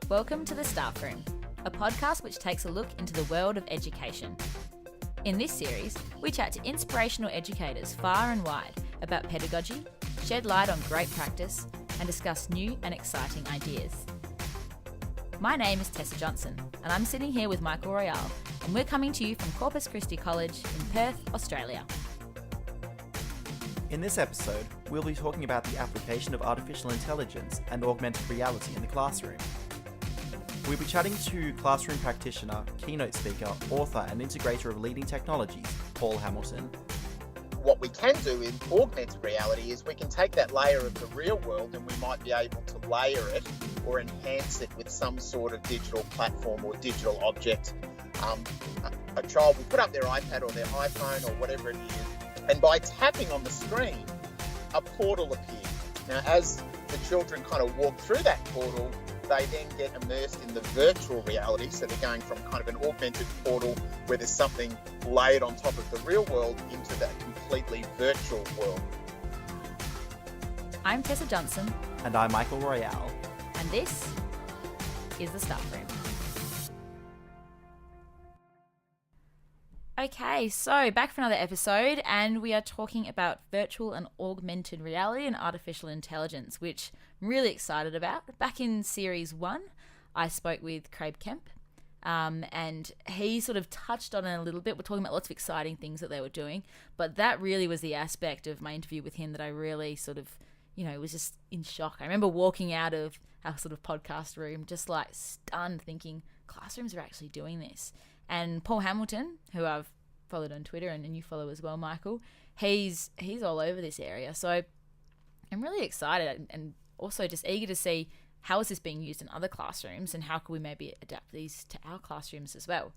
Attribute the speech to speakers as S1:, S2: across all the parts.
S1: Welcome to The Staff Room, a podcast which takes a look into the world of education. In this series, we chat to inspirational educators far and wide about pedagogy, shed light on great practice, and discuss new and exciting ideas. My name is Tessa Johnson, and I'm sitting here with Michael Royale, and we're coming to you from Corpus Christi College in Perth, Australia.
S2: In this episode, we'll be talking about the application of artificial intelligence and augmented reality in the classroom. We'll be chatting to classroom practitioner, keynote speaker, author and integrator of leading technologies, Paul Hamilton.
S3: What we can do in augmented reality is we can take that layer of the real world and we might be able to layer it or enhance it with some sort of digital platform or digital object. A child will put up their iPad or their iPhone or whatever it is, and by tapping on the screen, a portal appears. Now, as the children kind of walk through that portal, they then get immersed in the virtual reality. So they're going from kind of an augmented portal where there's something laid on top of the real world into that completely virtual world.
S1: I'm Tessa Johnson.
S2: And I'm Michael Royale.
S1: And this is The Staff Room. Okay, so back for another episode, and we are talking about virtual and augmented reality and artificial intelligence, which I'm really excited about. Back in Series 1, I spoke with Craig Kemp, and he sort of touched on it a little bit. We're talking about lots of exciting things that they were doing, but that really was the aspect of my interview with him that I really sort of, was just in shock. I remember walking out of our sort of podcast room just like stunned, thinking classrooms are actually doing this. And Paul Hamilton, who I've followed on Twitter and you follow as well, Michael, he's all over this area. So I'm really excited and also just eager to see how is this being used in other classrooms and how can we maybe adapt these to our classrooms as well.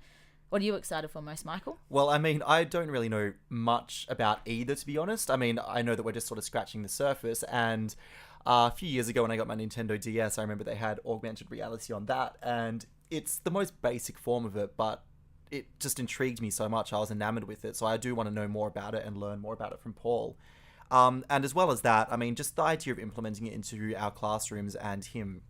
S1: What are you excited for most, Michael?
S2: Well, I don't really know much about either, to be honest. I know that we're just sort of scratching the surface, and a few years ago when I got my Nintendo DS, I remember they had augmented reality on that, and it's the most basic form of it, but it just intrigued me so much. I was enamored with it. So I do want to know more about it and learn more about it from Paul. And as well as that, just the idea of implementing it into our classrooms and him,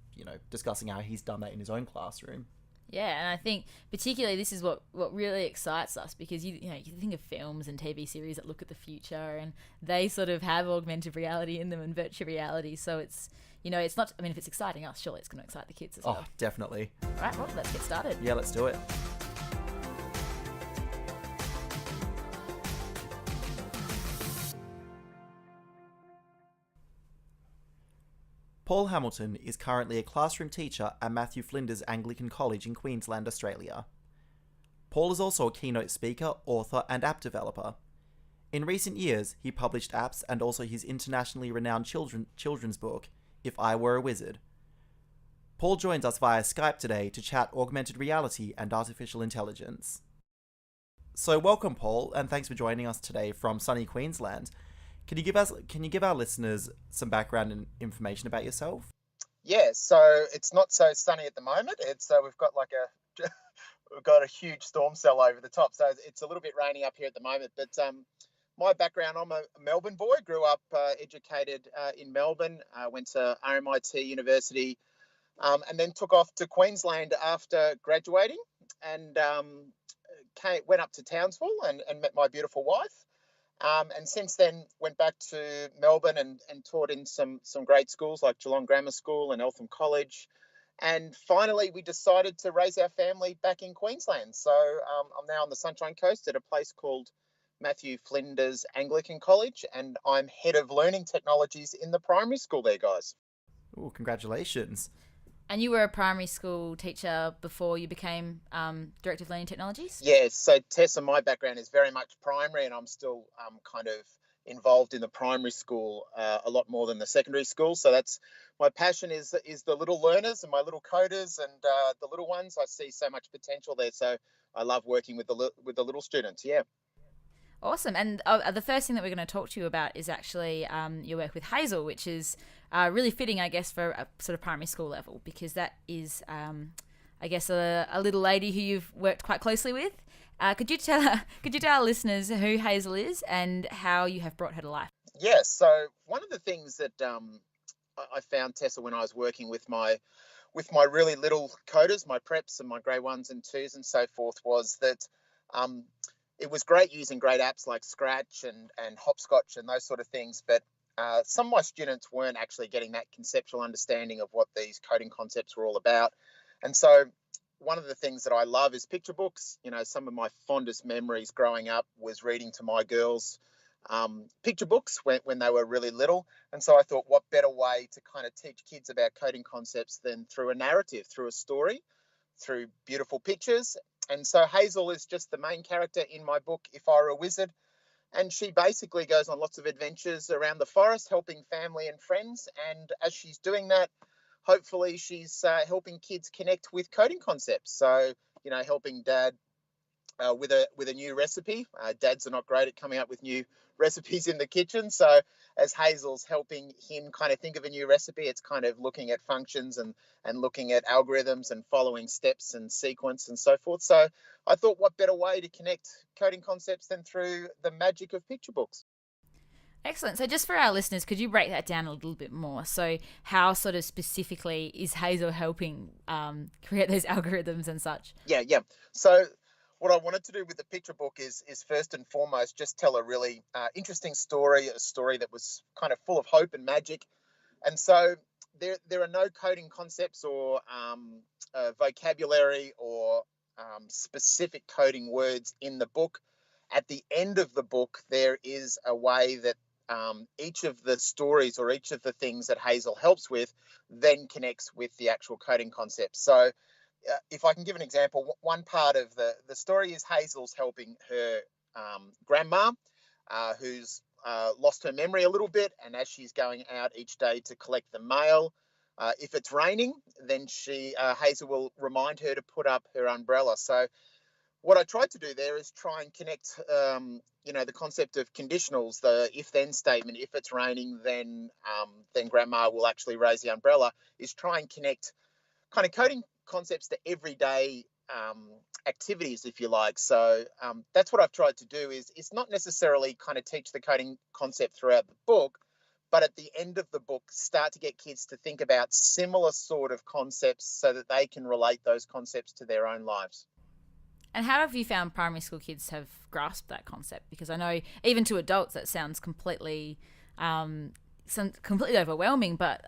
S2: discussing how he's done that in his own classroom.
S1: Yeah, and I think particularly this is what really excites us because you think of films and TV series that look at the future and they sort of have augmented reality in them and virtual reality. So it's it's not. If it's exciting us, surely it's going to excite the kids as well.
S2: Oh, definitely.
S1: All right, well, let's get started.
S2: Yeah, let's do it. Paul Hamilton is currently a classroom teacher at Matthew Flinders Anglican College in Queensland, Australia. Paul is also a keynote speaker, author, and app developer. In recent years, he published apps and also his internationally renowned children's book, If I Were a Wizard. Paul joins us via Skype today to chat augmented reality and artificial intelligence. So welcome, Paul, and thanks for joining us today from sunny Queensland. Can you give our listeners some background and information about yourself?
S3: Yeah, so it's not so sunny at the moment. It's we've got a huge storm cell over the top, so it's a little bit rainy up here at the moment. But my background, I'm a Melbourne boy. Grew up educated in Melbourne. Went to RMIT University, and then took off to Queensland after graduating, and went up to Townsville and met my beautiful wife. And since then went back to Melbourne and taught in some great schools like Geelong Grammar School and Eltham College. And finally, we decided to raise our family back in Queensland. So I'm now on the Sunshine Coast at a place called Matthew Flinders Anglican College, and I'm head of learning technologies in the primary school there, guys.
S2: Oh, congratulations.
S1: And you were a primary school teacher before you became Director of Learning Technologies?
S3: Yes. So, Tessa, my background is very much primary, and I'm still kind of involved in the primary school a lot more than the secondary school. So that's my passion is the little learners and my little coders and the little ones. I see so much potential there. So I love working with the little students. Yeah.
S1: Awesome. And the first thing that we're going to talk to you about is actually your work with Hazel, which is really fitting, I guess, for a sort of primary school level, because that is, I guess, a little lady who you've worked quite closely with. Could you tell our listeners who Hazel is and how you have brought her to life?
S3: Yes. So one of the things that I found, Tessa, when I was working with my with my really little coders, my preps and my grade 1s and 2s and so forth, was that it was great using great apps like Scratch and Hopscotch and those sort of things, but some of my students weren't actually getting that conceptual understanding of what these coding concepts were all about. And so one of the things that I love is picture books. You know, some of my fondest memories growing up was reading to my girls picture books when they were really little. And so I thought, what better way to kind of teach kids about coding concepts than through a narrative, through a story, through beautiful pictures. And so Hazel is just the main character in my book, If I Were a Wizard. And she basically goes on lots of adventures around the forest, helping family and friends. And as she's doing that, hopefully she's helping kids connect with coding concepts. So, you know, helping Dad with a new recipe. Dads are not great at coming up with new recipes in the kitchen. So as Hazel's helping him kind of think of a new recipe, it's kind of looking at functions and looking at algorithms and following steps and sequence and so forth. So I thought, what better way to connect coding concepts than through the magic of picture books?
S1: Excellent. So just for our listeners, could you break that down a little bit more? So how sort of specifically is Hazel helping create those algorithms and such?
S3: Yeah. So what I wanted to do with the picture book is first and foremost just tell a really interesting story, a story that was kind of full of hope and magic. And so there are no coding concepts or vocabulary or specific coding words in the book. At the end of the book, there is a way that each of the stories or each of the things that Hazel helps with then connects with the actual coding concepts. So if I can give an example, one part of the story is Hazel's helping her grandma, who's lost her memory a little bit, and as she's going out each day to collect the mail, if it's raining, then Hazel will remind her to put up her umbrella. So what I tried to do there is try and connect, the concept of conditionals, the if-then statement. If it's raining, then grandma will actually raise the umbrella. Is try and connect kind of coding concepts to everyday activities, if you like. So that's what I've tried to do. It's not necessarily kind of teach the coding concept throughout the book, but at the end of the book, start to get kids to think about similar sort of concepts so that they can relate those concepts to their own lives.
S1: And how have you found primary school kids have grasped that concept? Because I know even to adults that sounds completely overwhelming, but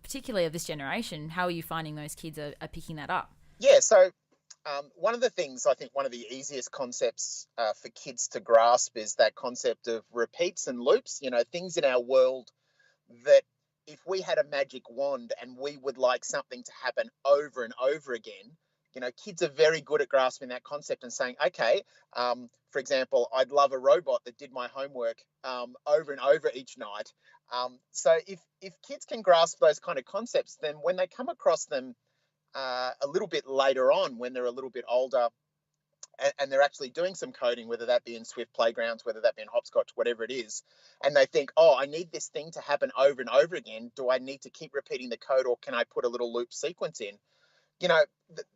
S1: particularly of this generation, how are you finding those kids are picking that up?
S3: Yeah, so one of the things, I think one of the easiest concepts for kids to grasp is that concept of repeats and loops, things in our world that if we had a magic wand and we would like something to happen over and over again, kids are very good at grasping that concept and saying, okay, for example, I'd love a robot that did my homework over and over each night. So if kids can grasp those kind of concepts, then when they come across them a little bit later on, when they're a little bit older, and they're actually doing some coding, whether that be in Swift Playgrounds, whether that be in Hopscotch, whatever it is, and they think, oh, I need this thing to happen over and over again. Do I need to keep repeating the code, or can I put a little loop sequence in?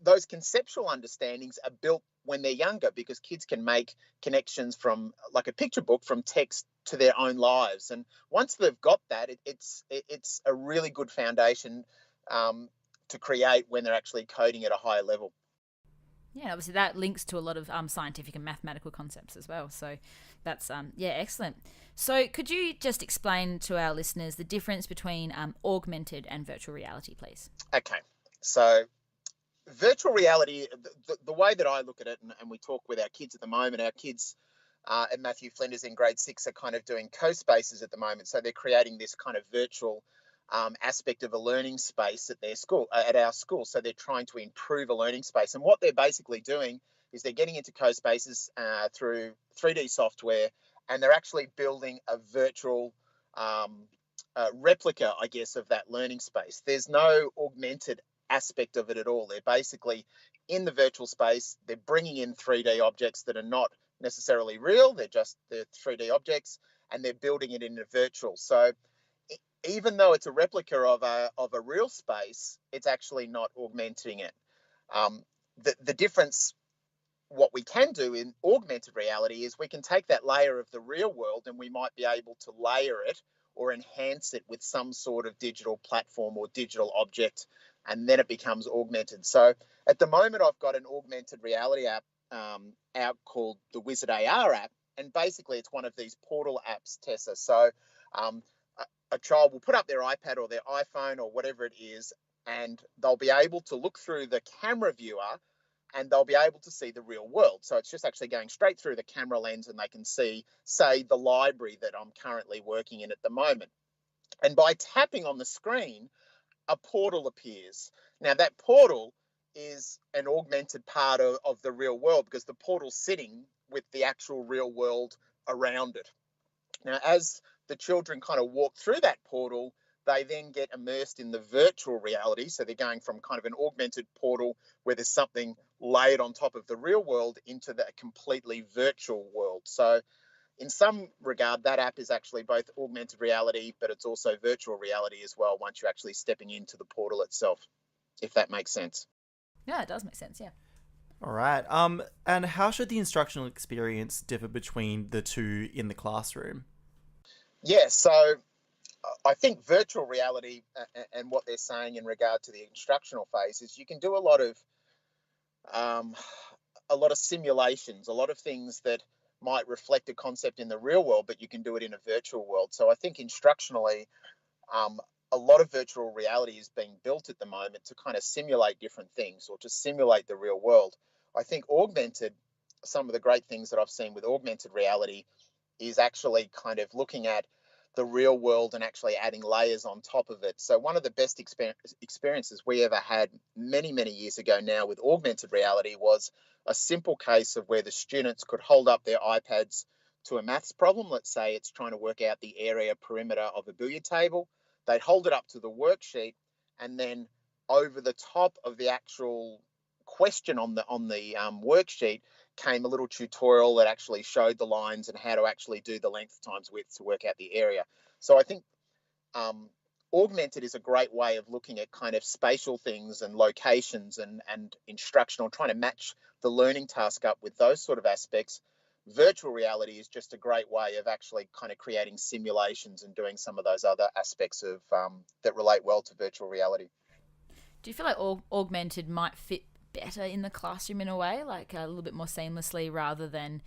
S3: Those conceptual understandings are built when they're younger, because kids can make connections from like a picture book from text to their own lives. And once they've got that, it's a really good foundation to create when they're actually coding at a higher level.
S1: Yeah, obviously that links to a lot of scientific and mathematical concepts as well. So that's, excellent. So could you just explain to our listeners the difference between augmented and virtual reality, please?
S3: Okay, so virtual reality, the way that I look at it, and we talk with our kids at the moment, our kids at Matthew Flinders in grade 6 are kind of doing co-spaces at the moment. So they're creating this kind of virtual aspect of a learning space at their school, at our school. So they're trying to improve a learning space. And what they're basically doing is they're getting into co-spaces through 3D software, and they're actually building a virtual replica, I guess, of that learning space. There's no augmented aspect of it at all. They're basically in the virtual space. They're bringing in 3D objects that are not necessarily real. They're 3D objects, and they're building it in a virtual. So even though it's a replica of a real space, it's actually not augmenting it. The difference, what we can do in augmented reality, is we can take that layer of the real world and we might be able to layer it or enhance it with some sort of digital platform or digital object and then it becomes augmented. So at the moment, I've got an augmented reality app out called the Wizard AR app, and basically it's one of these portal apps, Tessa. So a child will put up their iPad or their iPhone or whatever it is, and they'll be able to look through the camera viewer and they'll be able to see the real world. So it's just actually going straight through the camera lens, and they can see, say, the library that I'm currently working in at the moment. And by tapping on the screen, a portal appears. Now, that portal is an augmented part of the real world, because the portal's sitting with the actual real world around it. Now, as the children kind of walk through that portal, they then get immersed in the virtual reality. So they're going from kind of an augmented portal where there's something layered on top of the real world into the completely virtual world. So in some regard, that app is actually both augmented reality, but it's also virtual reality as well once you're actually stepping into the portal itself, if that makes sense.
S1: Yeah, it does make sense, yeah.
S2: All right. And how should the instructional experience differ between the two in the classroom?
S3: Yeah, so I think virtual reality and what they're saying in regard to the instructional phase is you can do a lot of simulations, a lot of things that might reflect a concept in the real world, but you can do it in a virtual world. So I think instructionally, a lot of virtual reality is being built at the moment to kind of simulate different things or to simulate the real world. I think some of the great things that I've seen with augmented reality is actually kind of looking at the real world and actually adding layers on top of it. So one of the best experiences we ever had many, many years ago now with augmented reality was a simple case of where the students could hold up their iPads to a maths problem. Let's say it's trying to work out the area perimeter of a billiard table. They'd hold it up to the worksheet, and then over the top of the actual question on the worksheet came a little tutorial that actually showed the lines and how to actually do the length times width to work out the area. So I think augmented is a great way of looking at kind of spatial things and locations and instructional, trying to match the learning task up with those sort of aspects. Virtual reality is just a great way of actually kind of creating simulations and doing some of those other aspects of that relate well to virtual reality.
S1: Do you feel like augmented might fit better in the classroom in a way, like a little bit more seamlessly, rather than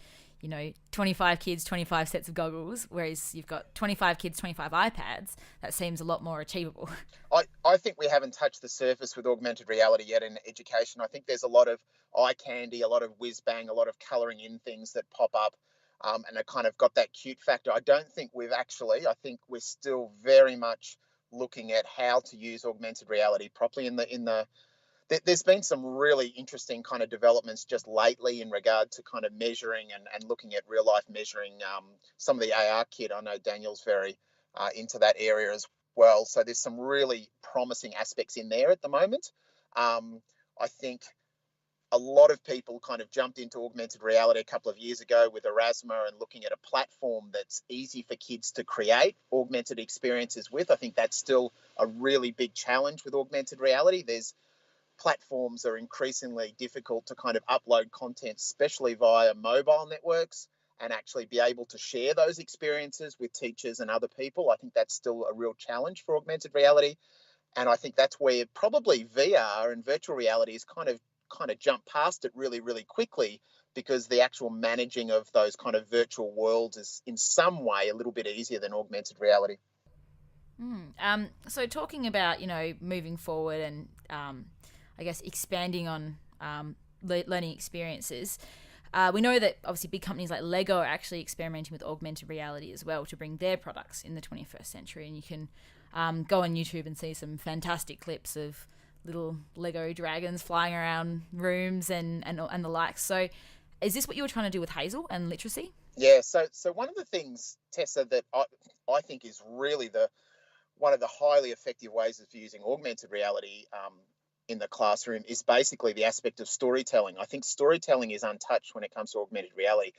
S1: 25 kids, 25 sets of goggles, whereas you've got 25 kids, 25 iPads? That seems a lot more achievable.
S3: I think we haven't touched the surface with augmented reality yet in education. I think there's a lot of eye candy, a lot of whiz bang, a lot of colouring in things that pop up, and it kind of got that cute factor. I don't think I think we're still very much looking at how to use augmented reality properly there's been some really interesting kind of developments just lately in regard to kind of measuring and looking at real life measuring. Some of the AR kit, I know Daniel's very into that area as well. So there's some really promising aspects in there at the moment. I think a lot of people kind of jumped into augmented reality a couple of years ago with Erasmus and looking at a platform that's easy for kids to create augmented experiences with. I think that's still a really big challenge with augmented reality. Platforms are increasingly difficult to kind of upload content, especially via mobile networks, and actually be able to share those experiences with teachers and other people. I think that's still a real challenge for augmented reality. And I think that's where probably VR and virtual reality is kind of jumped past it really, really quickly, because the actual managing of those kind of virtual worlds is in some way a little bit easier than augmented reality.
S1: So talking about, moving forward and I guess expanding on learning experiences, we know that obviously big companies like Lego are actually experimenting with augmented reality as well to bring their products in the 21st century. And you can go on YouTube and see some fantastic clips of little Lego dragons flying around rooms and the likes. So is this what you were trying to do with Hazel and literacy?
S3: Yeah, so one of the things, Tessa, that I think is really one of the highly effective ways of using augmented reality in the classroom is basically the aspect of storytelling. I think storytelling is untouched when it comes to augmented reality.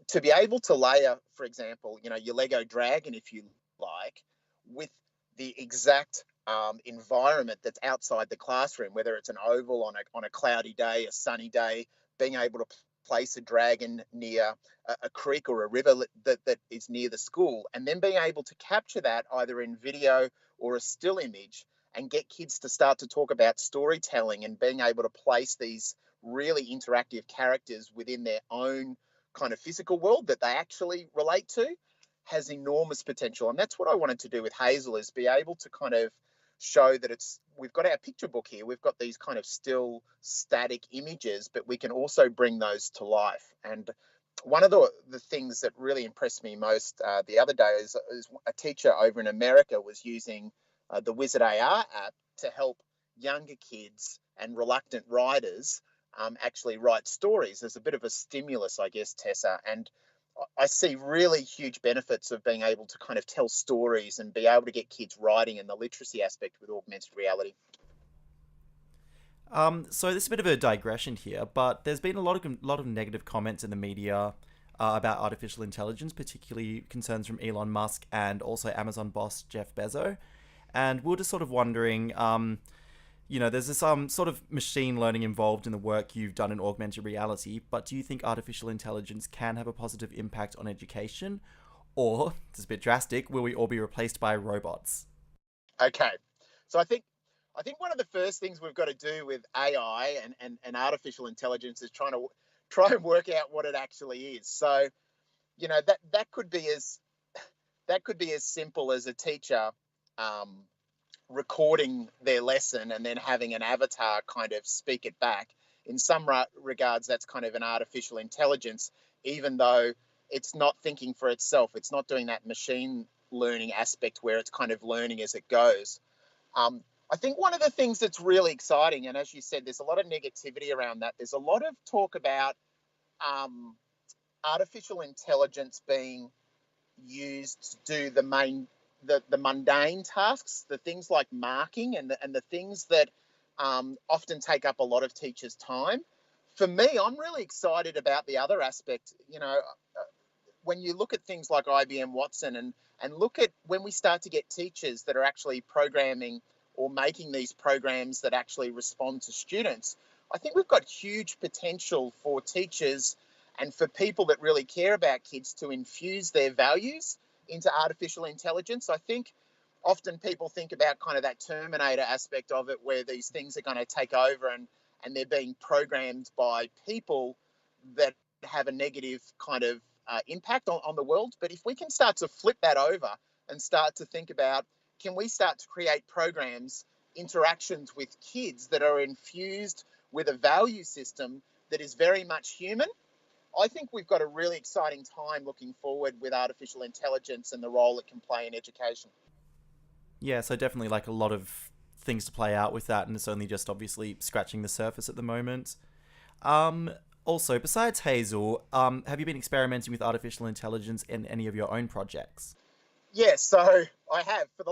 S3: To be able to layer, for example, your Lego dragon, if you like, with the exact environment that's outside the classroom, whether it's an oval on a cloudy day, a sunny day, being able to place a dragon near a creek or a river that is near the school, and then being able to capture that either in video or a still image, and get kids to start to talk about storytelling and being able to place these really interactive characters within their own kind of physical world that they actually relate to has enormous potential. And that's what I wanted to do with Hazel, is be able to kind of show that we've got our picture book here. We've got these kind of still static images, but we can also bring those to life. And one of the things that really impressed me most the other day is a teacher over in America was using the Wizard AR app to help younger kids and reluctant writers actually write stories. There's a bit of a stimulus, I guess, Tessa. And I see really huge benefits of being able to kind of tell stories and be able to get kids writing, and the literacy aspect with augmented reality.
S2: So this is a bit of a digression here, but there's been a lot of negative comments in the media about artificial intelligence, particularly concerns from Elon Musk and also Amazon boss Jeff Bezos. And we're just sort of wondering, there's this sort of machine learning involved in the work you've done in augmented reality, but do you think artificial intelligence can have a positive impact on education? Or, this is a bit drastic, will we all be replaced by robots?
S3: Okay, so I think one of the first things we've got to do with AI and artificial intelligence is try and work out what it actually is. So, that could be as simple as a teacher recording their lesson and then having an avatar kind of speak it back. In some regards, that's kind of an artificial intelligence, even though it's not thinking for itself. It's not doing that machine learning aspect where it's kind of learning as it goes. I think one of the things that's really exciting, and as you said, there's a lot of negativity around that. There's a lot of talk about artificial intelligence being used to do the mundane tasks, the things like marking and the things that often take up a lot of teachers' time. For me, I'm really excited about the other aspect. When you look at things like IBM Watson and look at when we start to get teachers that are actually programming or making these programs that actually respond to students, I think we've got huge potential for teachers and for people that really care about kids to infuse their values into artificial intelligence. I think often people think about kind of that Terminator aspect of it, where these things are going to take over and they're being programmed by people that have a negative kind of impact on the world. But if we can start to flip that over and start to think about, can we start to create programs, interactions with kids that are infused with a value system that is very much human? I think we've got a really exciting time looking forward with artificial intelligence and the role it can play in education.
S2: Yeah, so definitely like a lot of things to play out with that, and it's only just obviously scratching the surface at the moment. Also, besides Hazel, have you been experimenting with artificial intelligence in any of your own projects?
S3: Yes, so I have. For the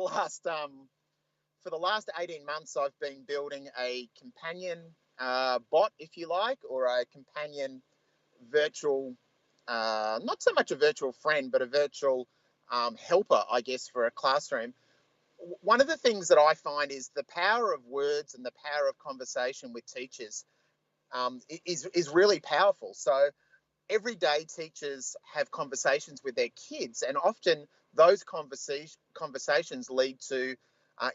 S3: last 18 months, I've been building a companion bot, if you like, or a companion virtual, not so much a virtual friend, but a virtual helper, I guess, for a classroom. One of the things that I find is the power of words and the power of conversation with teachers is really powerful. So every day teachers have conversations with their kids, and often those conversations lead to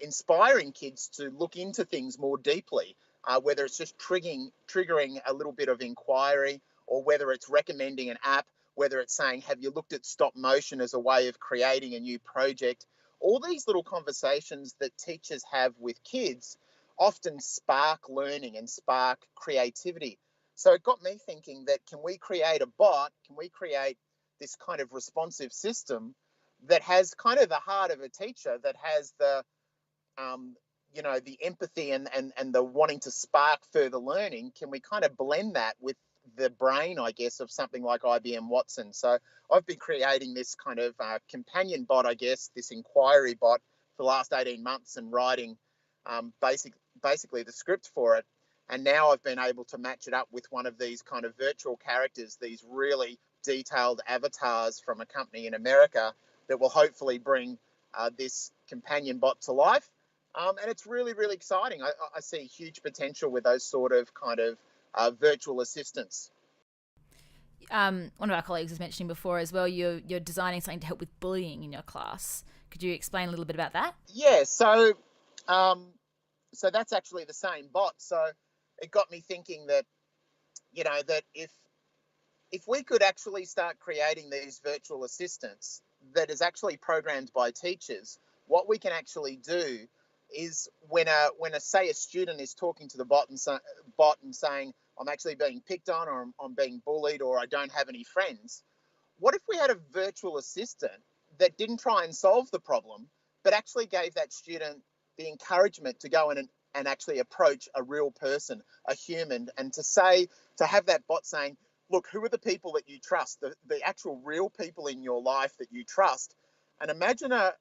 S3: inspiring kids to look into things more deeply, whether it's just triggering a little bit of inquiry, or whether it's recommending an app, whether it's saying, have you looked at stop motion as a way of creating a new project? All these little conversations that teachers have with kids often spark learning and spark creativity. So it got me thinking that, can we create a bot? Can we create this kind of responsive system that has kind of the heart of a teacher, that has the empathy and the wanting to spark further learning? Can we kind of blend that with the brain, I guess, of something like IBM Watson? So I've been creating this kind of companion bot, I guess, this inquiry bot, for the last 18 months and writing basically the script for it. And now I've been able to match it up with one of these kind of virtual characters, these really detailed avatars from a company in America that will hopefully bring this companion bot to life. And it's really, really exciting. I see huge potential with those sort of kind of virtual assistants.
S1: One of our colleagues was mentioning before as well, you're designing something to help with bullying in your class. Could you explain a little bit about that?
S3: Yeah, so so that's actually the same bot. So it got me thinking that, that if we could actually start creating these virtual assistants that is actually programmed by teachers, what we can actually do is when a student is talking to the bot and saying, I'm actually being picked on, or I'm being bullied, or I don't have any friends. What if we had a virtual assistant that didn't try and solve the problem, but actually gave that student the encouragement to go in and actually approach a real person, a human, and to have that bot saying, look, who are the people that you trust, the actual real people in your life that you trust? And imagine a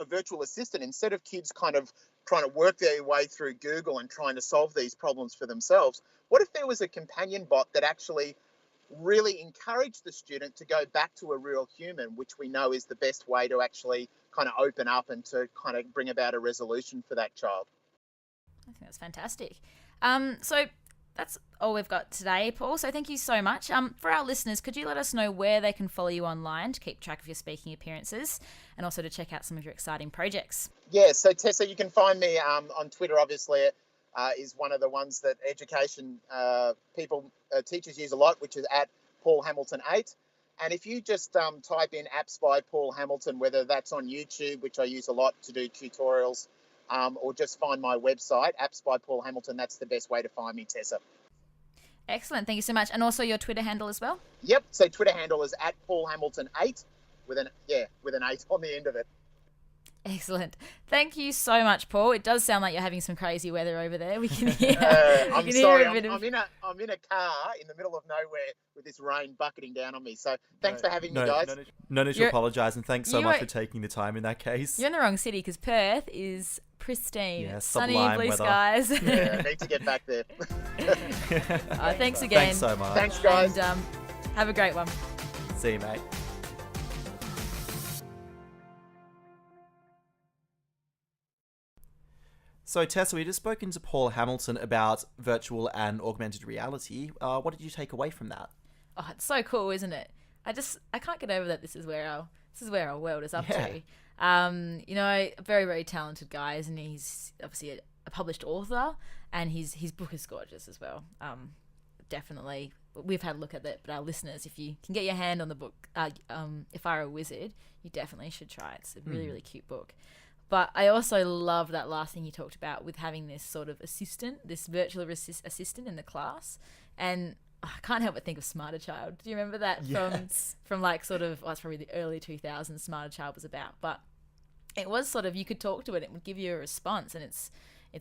S3: virtual assistant, instead of kids kind of trying to work their way through Google and trying to solve these problems for themselves. What if there was a companion bot that actually really encouraged the student to go back to a real human, which we know is the best way to actually kind of open up and to kind of bring about a resolution for that child?
S1: I think that's fantastic. So that's all we've got today, Paul. So thank you so much. For our listeners, could you let us know where they can follow you online to keep track of your speaking appearances and also to check out some of your exciting projects?
S3: Yeah, so Tessa, you can find me on Twitter, obviously. Is one of the ones that education teachers use a lot, which is at Paul Hamilton 8. And if you just type in Apps by Paul Hamilton, whether that's on YouTube, which I use a lot to do tutorials, or just find my website, Apps by Paul Hamilton, that's the best way to find me, Tessa.
S1: Excellent. Thank you so much. And also your Twitter handle as well?
S3: Yep. So Twitter handle is at Paul Hamilton 8 with an 8 on the end of it.
S1: Excellent. Thank you so much, Paul. It does sound like you're having some crazy weather over there. We can hear.
S3: I'm sorry. I'm in a car in the middle of nowhere with this rain bucketing down on me. So thanks for having me, guys.
S2: No need to apologise, and thanks so much for taking the time in that case.
S1: You're in the wrong city because Perth is pristine.
S2: Yeah,
S1: sunny, blue
S2: weather.
S1: skies.
S3: Yeah, I need to get back there.
S1: Thanks again.
S2: Thanks so much.
S3: Thanks, guys.
S1: And have a great one.
S2: See you, mate. So, Tessa, we just spoken to Paul Hamilton about virtual and augmented reality. What did you take away from that?
S1: Oh, it's so cool, isn't it? I can't get over that. This is where our world is up to. A very, very talented guy, isn't he? He's obviously a published author, and his book is gorgeous as well. Definitely, we've had a look at it, but our listeners, if you can get your hand on the book, If I Were a Wizard, you definitely should try it. It's a really, really cute book. But I also love that last thing you talked about with having this sort of assistant, this virtual assistant in the class. And I can't help but think of Smarter Child. Do you remember that from like sort of, it's probably the early 2000s Smarter Child was about. But it was sort of, you could talk to it, it would give you a response, and it's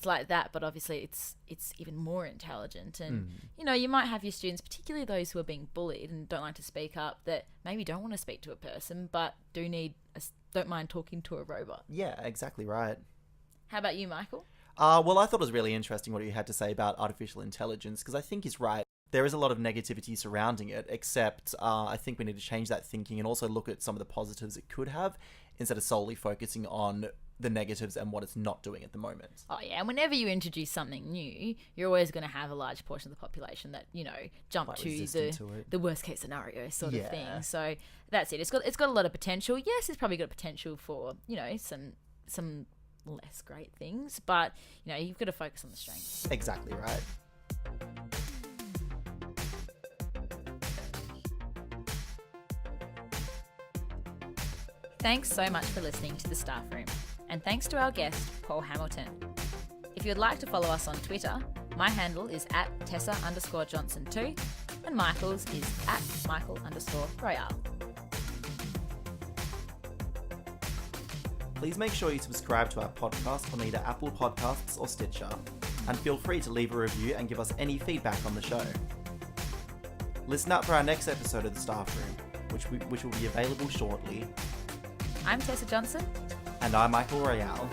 S1: like that, but obviously it's even more intelligent. And, you might have your students, particularly those who are being bullied and don't like to speak up, that maybe don't want to speak to a person, but don't mind talking to a robot.
S2: Yeah, exactly right.
S1: How about you, Michael?
S2: Well, I thought it was really interesting what you had to say about artificial intelligence, because I think he's right. There is a lot of negativity surrounding it, except I think we need to change that thinking and also look at some of the positives it could have, instead of solely focusing on the negatives and what it's not doing at the moment.
S1: Oh yeah, and whenever you introduce something new, you're always going to have a large portion of the population that, jump to the worst case scenario sort of thing. So that's it. It's got a lot of potential. Yes, it's probably got potential for, some less great things, but you've got to focus on the strengths.
S2: Exactly right.
S1: Thanks so much for listening to The Staff Room, and thanks to our guest, Paul Hamilton. If you'd like to follow us on Twitter, my handle is at Tessa_Johnson2, and Michael's is at Michael_Royale.
S2: Please make sure you subscribe to our podcast on either Apple Podcasts or Stitcher, and feel free to leave a review and give us any feedback on the show. Listen out for our next episode of The Staff Room, which will be available shortly.
S1: I'm Tessa Johnson.
S2: And I'm Michael Royale.